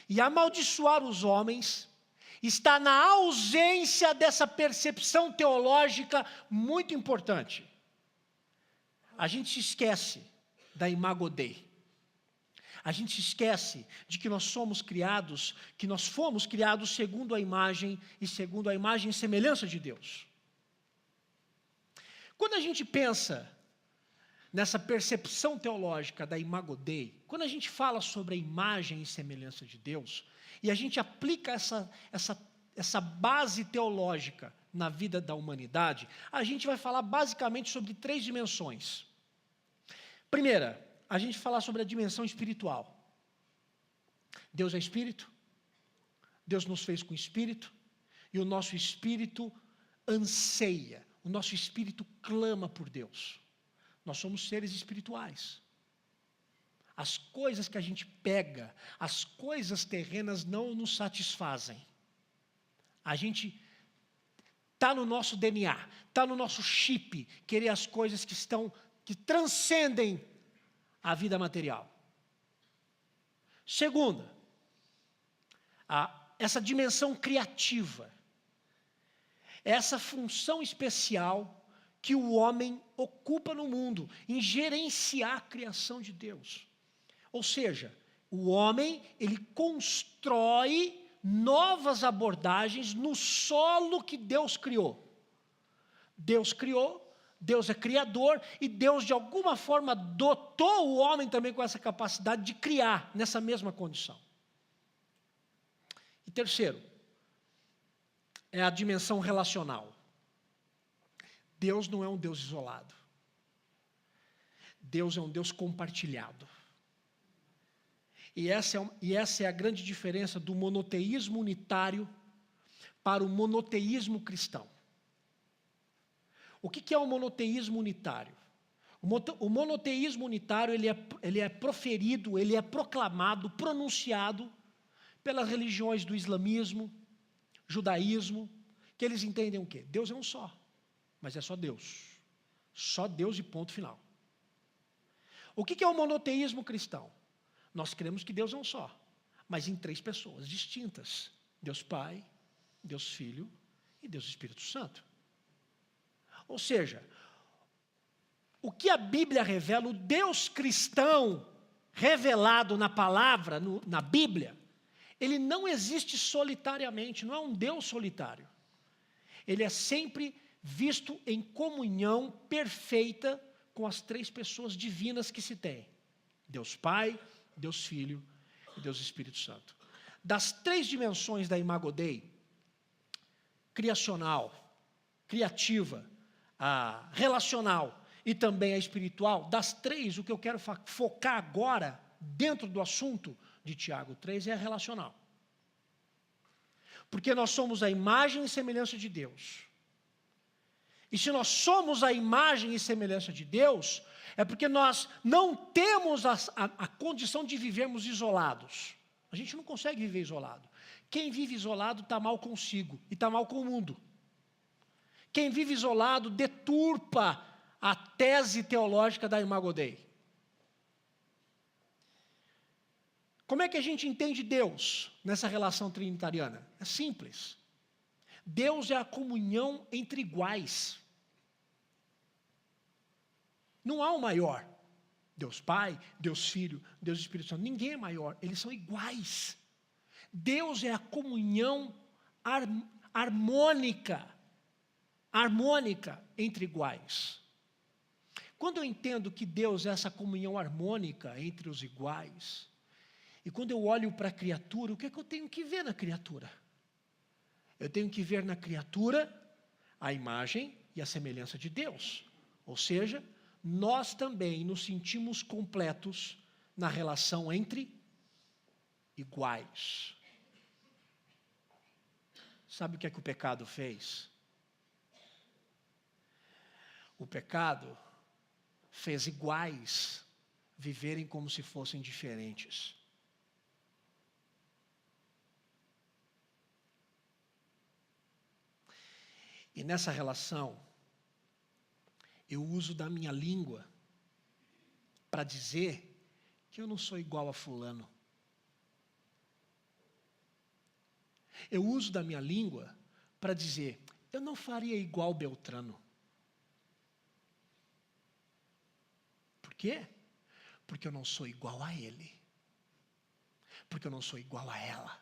e amaldiçoar os homens está na ausência dessa percepção teológica muito importante. A gente se esquece da imago Dei. A gente se esquece de que nós fomos criados segundo a imagem e semelhança de Deus. Quando a gente pensa nessa percepção teológica da imago Dei, quando a gente fala sobre a imagem e semelhança de Deus, e a gente aplica essa base teológica na vida da humanidade, a gente vai falar basicamente sobre 3 dimensões. Primeira, a gente vai falar sobre a dimensão espiritual. Deus é espírito, Deus nos fez com espírito, e o nosso espírito anseia, o nosso espírito clama por Deus. Nós somos seres espirituais. As coisas que a gente pega, as coisas terrenas não nos satisfazem. A gente está no nosso DNA, está no nosso chip, querer as coisas que transcendem a vida material. Segunda, essa dimensão criativa, essa função especial que o homem ocupa no mundo, em gerenciar a criação de Deus. Ou seja, o homem, ele constrói novas abordagens no solo que Deus criou. Deus criou, Deus é criador, e Deus de alguma forma dotou o homem também com essa capacidade de criar nessa mesma condição. E terceiro, é a dimensão relacional. Deus não é um Deus isolado. Deus é um Deus compartilhado. E essa é a grande diferença do monoteísmo unitário para o monoteísmo cristão. O que é o monoteísmo unitário? O monoteísmo unitário ele é proferido, ele é proclamado, pronunciado pelas religiões do islamismo, judaísmo, que eles entendem o quê? Deus é um só, mas é só Deus. Só Deus e ponto final. O que é o monoteísmo cristão? Nós cremos que Deus é um só, mas em 3 pessoas distintas. Deus Pai, Deus Filho e Deus Espírito Santo. Ou seja, o que a Bíblia revela, o Deus cristão revelado na palavra, na Bíblia, ele não existe solitariamente, não é um Deus solitário. Ele é sempre visto em comunhão perfeita com as 3 pessoas divinas que se tem. Deus Pai, Deus Filho e Deus Espírito Santo. Das 3 dimensões da imago Dei, criacional, criativa, a relacional e também a espiritual, das 3, o que eu quero focar agora, dentro do assunto de Tiago 3, é a relacional. Porque nós somos a imagem e semelhança de Deus. E se nós somos a imagem e semelhança de Deus, é porque nós não temos a condição de vivermos isolados. A gente não consegue viver isolado. Quem vive isolado está mal consigo e está mal com o mundo. Quem vive isolado deturpa a tese teológica da imago Dei. Como é que a gente entende Deus nessa relação trinitariana? É simples. Deus é a comunhão entre iguais. Não há um maior. Deus Pai, Deus Filho, Deus Espírito Santo. Ninguém é maior, eles são iguais. Deus é a comunhão harmônica entre iguais. Quando eu entendo que Deus é essa comunhão harmônica entre os iguais, e quando eu olho para a criatura, o que é que eu tenho que ver na criatura? Eu tenho que ver na criatura a imagem e a semelhança de Deus. Ou seja, nós também nos sentimos completos na relação entre iguais. Sabe o que é que o pecado fez? O pecado fez iguais viverem como se fossem diferentes. E nessa relação, eu uso da minha língua para dizer que eu não sou igual a fulano. Eu uso da minha língua para dizer, eu não faria igual Beltrano. Por quê? Porque eu não sou igual a ele. Porque eu não sou igual a ela.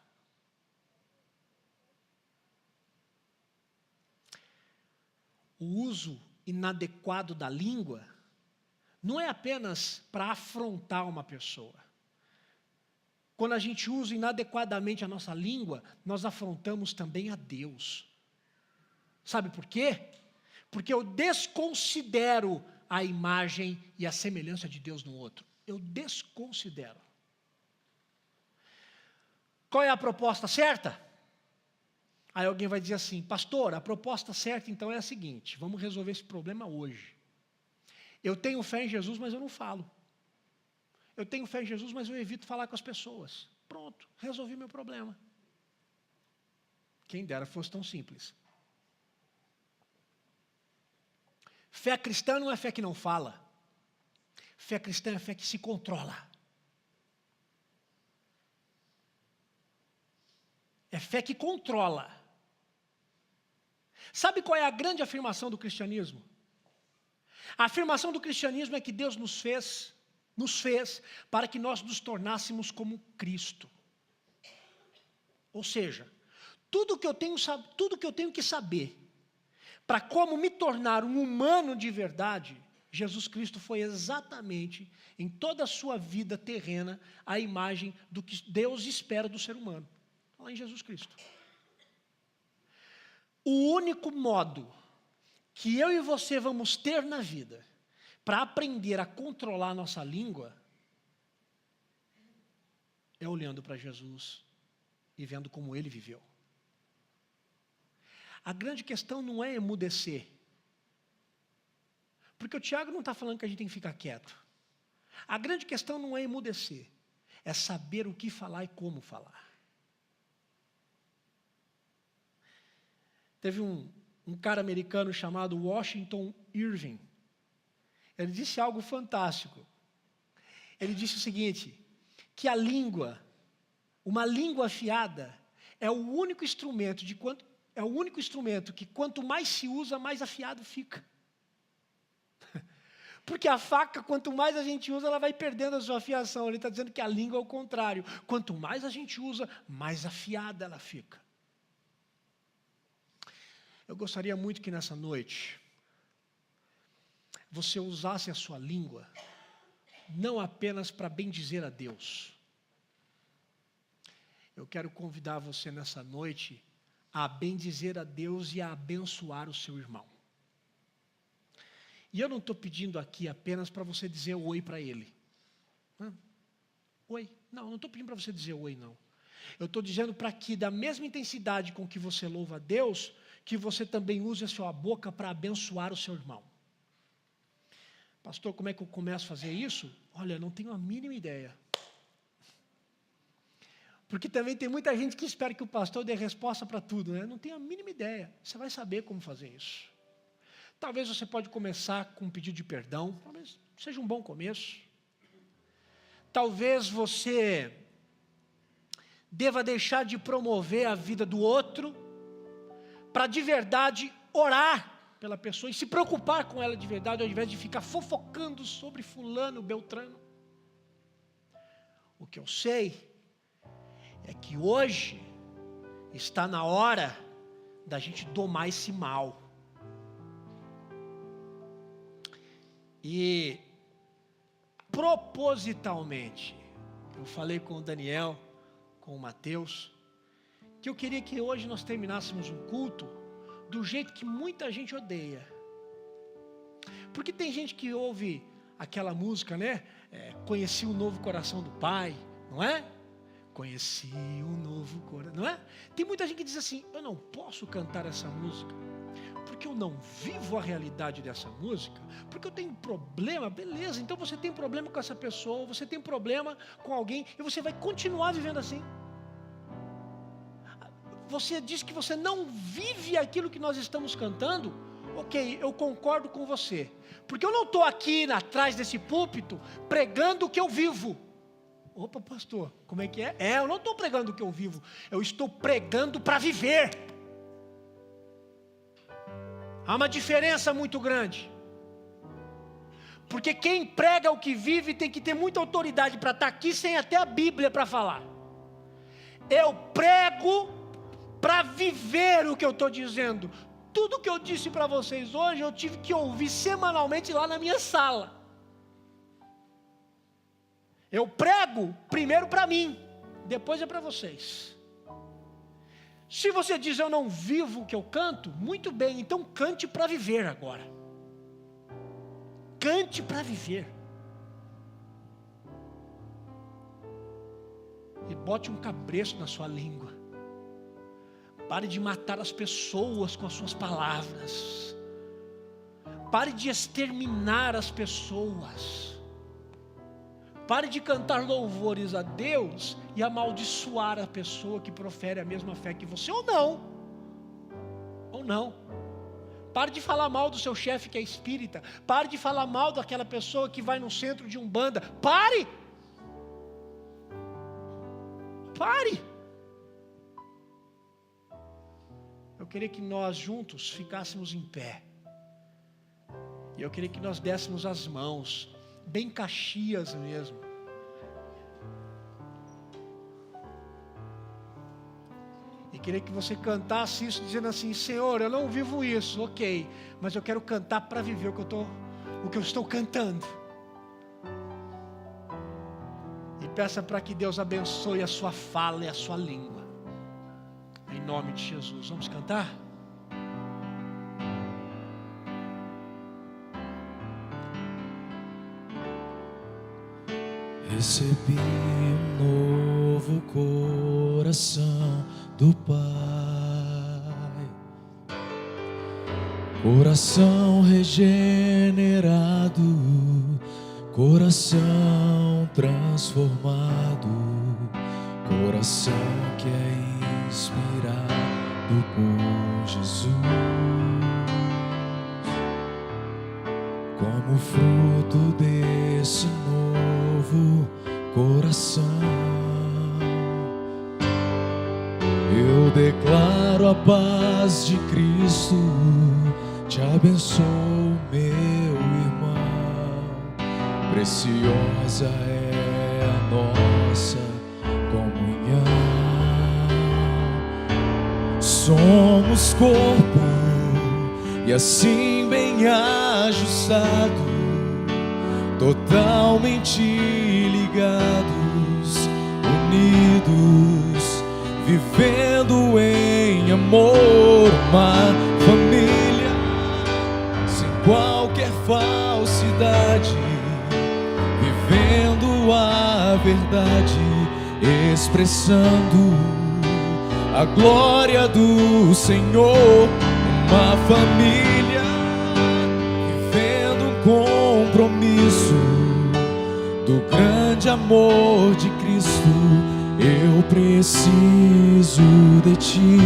O uso inadequado da língua não é apenas para afrontar uma pessoa. Quando a gente usa inadequadamente a nossa língua, nós afrontamos também a Deus. Sabe por quê? Porque eu desconsidero a imagem e a semelhança de Deus no outro. Eu desconsidero. Qual é a proposta certa? Aí alguém vai dizer assim, pastor, a proposta certa então é a seguinte, vamos resolver esse problema hoje. Eu tenho fé em Jesus, mas eu não falo. Eu tenho fé em Jesus, mas eu evito falar com as pessoas. Pronto, resolvi meu problema. Quem dera fosse tão simples. Fé cristã não é fé que não fala. Fé cristã é fé que se controla. É fé que controla. Sabe qual é a grande afirmação do cristianismo? A afirmação do cristianismo é que Deus nos fez para que nós nos tornássemos como Cristo. Ou seja, tudo que eu tenho que saber para como me tornar um humano de verdade, Jesus Cristo foi exatamente, em toda a sua vida terrena, a imagem do que Deus espera do ser humano. Lá em Jesus Cristo. O único modo que eu e você vamos ter na vida para aprender a controlar a nossa língua é olhando para Jesus e vendo como Ele viveu. A grande questão não é emudecer. Porque o Tiago não está falando que a gente tem que ficar quieto. A grande questão não é emudecer. É saber o que falar e como falar. Teve um cara americano chamado Washington Irving. Ele disse algo fantástico. Ele disse o seguinte, que a língua, uma língua afiada, é o único instrumento que quanto mais se usa, mais afiado fica. Porque a faca, quanto mais a gente usa, ela vai perdendo a sua afiação. Ele está dizendo que a língua é o contrário. Quanto mais a gente usa, mais afiada ela fica. Eu gostaria muito que nessa noite você usasse a sua língua não apenas para bendizer a Deus. Eu quero convidar você nessa noite a bendizer a Deus e a abençoar o seu irmão. E eu não estou pedindo aqui apenas para você dizer oi para ele. Oi. Não estou pedindo para você dizer oi, não. Eu estou dizendo para que, da mesma intensidade com que você louva a Deus, que você também use a sua boca para abençoar o seu irmão. Pastor, como é que eu começo a fazer isso? Olha, não tenho a mínima ideia. Porque também tem muita gente que espera que o pastor dê resposta para tudo, né? Não tenho a mínima ideia. Você vai saber como fazer isso. Talvez você pode começar com um pedido de perdão. Talvez seja um bom começo. Talvez você deva deixar de promover a vida do outro para de verdade orar pela pessoa e se preocupar com ela de verdade, ao invés de ficar fofocando sobre fulano, beltrano. O que eu sei é que hoje está na hora da gente domar esse mal. E propositalmente, eu falei com o Daniel, com o Mateus, que eu queria que hoje nós terminássemos um culto do jeito que muita gente odeia. Porque tem gente que ouve aquela música, né? Conheci o novo coração do Pai, não é? Conheci o novo coração, não é? Tem muita gente que diz assim, eu não posso cantar essa música, porque eu não vivo a realidade dessa música, porque eu tenho problema. Beleza, então você tem problema com essa pessoa, você tem problema com alguém, e você vai continuar vivendo assim. Você diz que você não vive aquilo que nós estamos cantando. Ok, eu concordo com você, porque eu não estou aqui atrás desse púlpito pregando o que eu vivo. Opa, pastor, como é que é? Eu não estou pregando o que eu vivo, eu estou pregando para viver. Há uma diferença muito grande. Porque quem prega o que vive tem que ter muita autoridade para estar aqui sem até a Bíblia para falar. Eu prego para viver o que eu estou dizendo. Tudo que eu disse para vocês hoje, eu tive que ouvir semanalmente lá na minha sala. Eu prego primeiro para mim, depois é para vocês. Se você diz eu não vivo o que eu canto, muito bem, então cante para viver agora. Cante para viver. E bote um cabresto na sua língua. Pare de matar as pessoas com as suas palavras. Pare de exterminar as pessoas. Pare de cantar louvores a Deus e amaldiçoar a pessoa que profere a mesma fé que você, ou não. Ou não. Pare de falar mal do seu chefe que é espírita. Pare de falar mal daquela pessoa que vai no centro de Umbanda. Pare! Pare! Eu queria que nós juntos ficássemos em pé. E eu queria que nós dessemos as mãos, bem Caxias mesmo. E queria que você cantasse isso dizendo assim: Senhor, eu não vivo isso, ok, mas eu quero cantar para viver o que eu estou cantando. E peça para que Deus abençoe a sua fala e a sua língua. Em nome de Jesus, vamos cantar? Recebi um novo coração do Pai, coração regenerado, coração transformado, coração que é inspirado por Jesus, como fruto desse novo coração. Eu declaro a paz de Cristo, te abençoo, meu irmão. Preciosa é a nossa comunhão. Somos corpo e assim bem ajustado, totalmente ligados, unidos, vivendo em amor, uma família sem qualquer falsidade, vivendo a verdade, expressando a glória do Senhor, uma família vivendo um compromisso do grande amor de Cristo. Eu preciso de ti,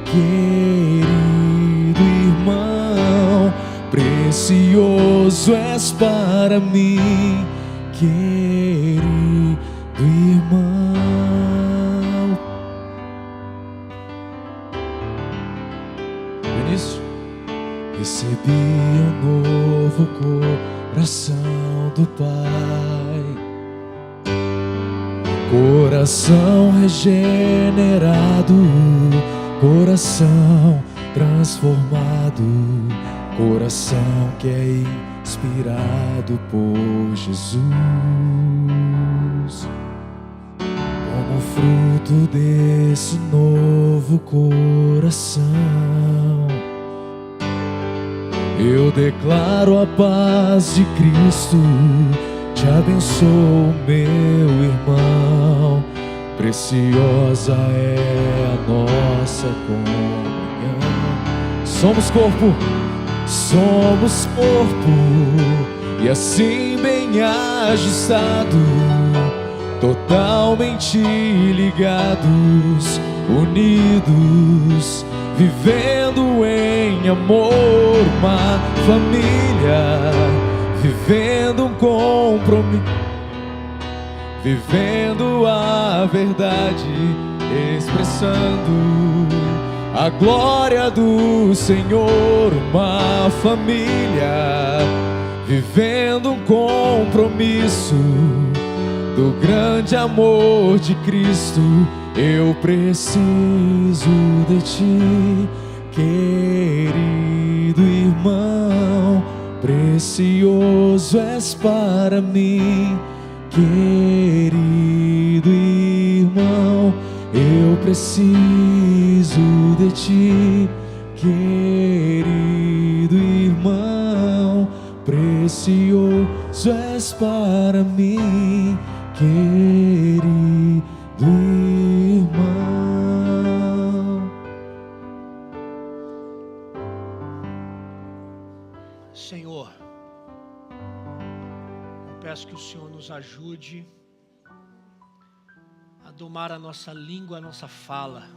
querido irmão, precioso és para mim, querido irmão. Vinícius, recebi um novo coração do Pai, coração regenerado, coração transformado, coração que é inspirado por Jesus, como fruto desse novo coração. Eu declaro a paz de Cristo, te abençoo, meu irmão. Preciosa é a nossa comunhão. Somos corpo, e assim bem ajustado, totalmente ligados, unidos, vivendo em amor, uma família, vivendo um compromisso, vivendo a verdade, expressando a glória do Senhor. Uma família vivendo um compromisso do grande amor de Cristo. Eu preciso de ti, querido irmão, precioso és para mim, querido irmão. Eu preciso de ti, querido irmão, precioso és para mim, querido irmão. Senhor, eu peço que o Senhor nos ajude a domar a nossa língua, a nossa fala.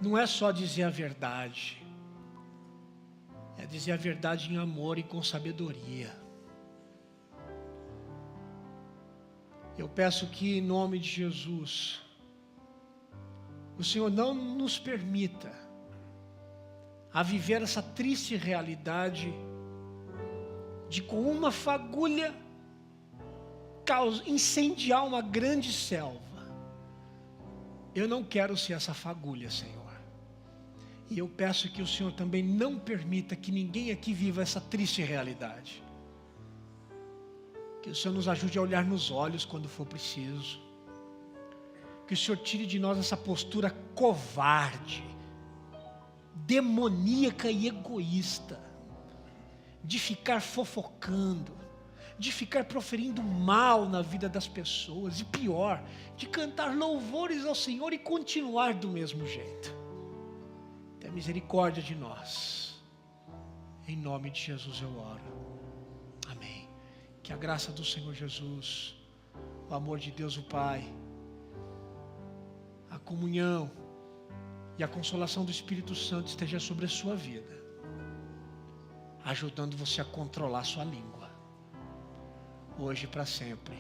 Não é só dizer a verdade, é dizer a verdade em amor e com sabedoria. Eu peço que, em nome de Jesus, o Senhor não nos permita a viver essa triste realidade de, com uma fagulha, incendiar uma grande selva. Eu não quero ser essa fagulha, Senhor. E eu peço que o Senhor também não permita que ninguém aqui viva essa triste realidade. Que o Senhor nos ajude a olhar nos olhos quando for preciso. Que o Senhor tire de nós essa postura covarde, demoníaca e egoísta, de ficar fofocando, de ficar proferindo mal na vida das pessoas, e pior, de cantar louvores ao Senhor e continuar do mesmo jeito. Tenha misericórdia de nós. Em nome de Jesus eu oro. Amém. Que a graça do Senhor Jesus, o amor de Deus o Pai, a comunhão e a consolação do Espírito Santo esteja sobre a sua vida, ajudando você a controlar a sua língua, hoje e para sempre.